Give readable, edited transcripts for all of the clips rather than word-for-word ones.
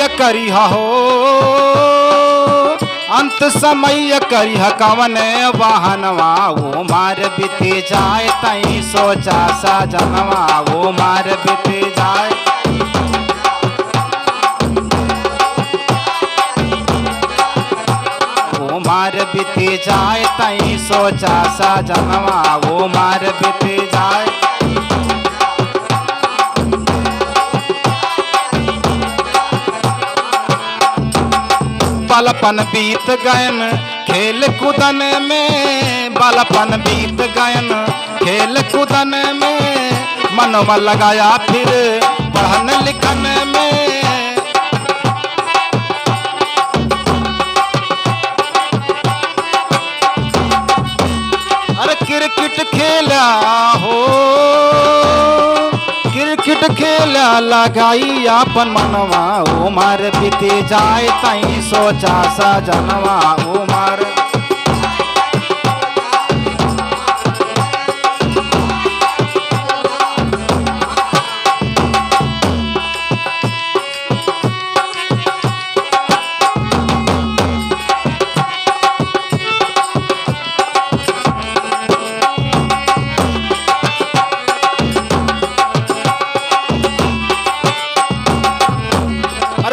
समय करिहा हो, अंत समय करिहा कवन वाहनवा वो मार बीते जाए तई सोचा सजनवा वो मार बीते जाए। वो मार बीते जाए तई सोचा सजनवा वो मार बीते जाए। बालपन बीत गयन खेल कूदन में, बालपन बीत गयन खेल कूदन में, मनवा लगाया फिर पढ़न लिखन में। अरे क्रिकेट खेला हो, क्रिकेट खेला लगाई अपन मनवा वो मार बीते जाए तई सोचा सजनवा वो मार।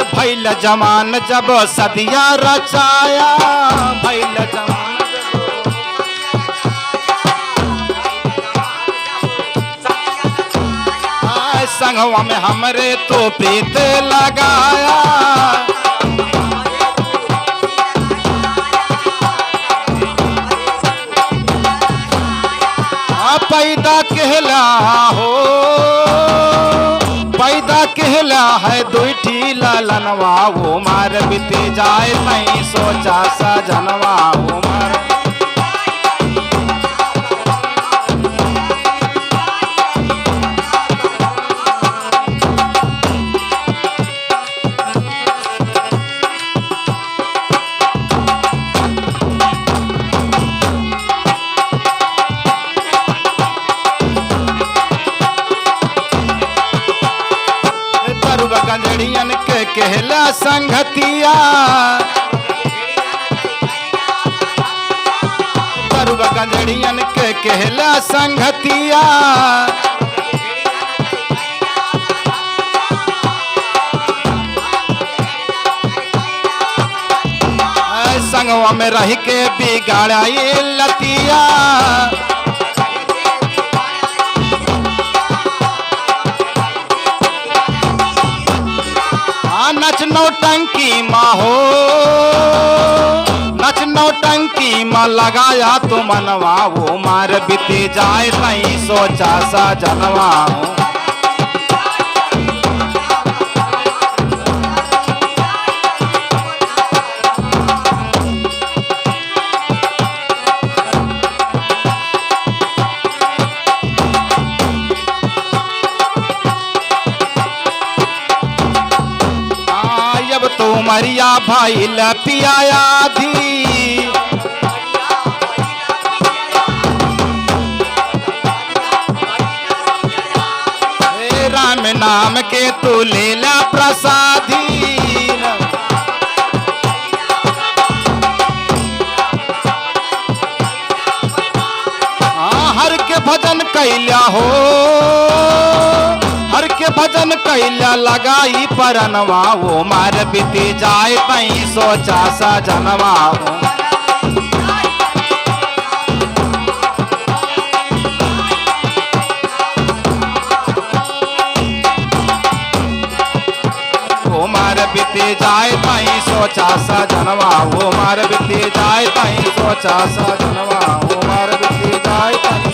भैल जमान जब सदिया रचाया, भैल जमान संगवा में हमरे तो प्रीत लगाया। पैदा कहला हो, पैदा कहला है दुईठी ललनवा वो मार बीते जाए तई सोचा सजनवा वो मार। गंजड़ियन के कहला संगतिया, तरुआ गंजड़ियन के कहला संगतिया। संगवा में रह के बिगाड़ा ये लतिया। नच नौटंकी माँ हो, नच नौटंकी माँ लगाया तो मनवा वो मार बीते जाए तई सोचा सजनवा हो। तो मरिया भाई लपियाया धी, राम नाम के तू ले ला प्रसादी। हर के भजन कैल्या हो, हर के भजन कैला लगाई परनवा वो मार बीते जाए तई सोचा सजनवा वो। वो मार बीते जाए तई सोचा सजनवा वो मार बीते जाए तई सोचा सजनवा वो मार बीते जाए तई।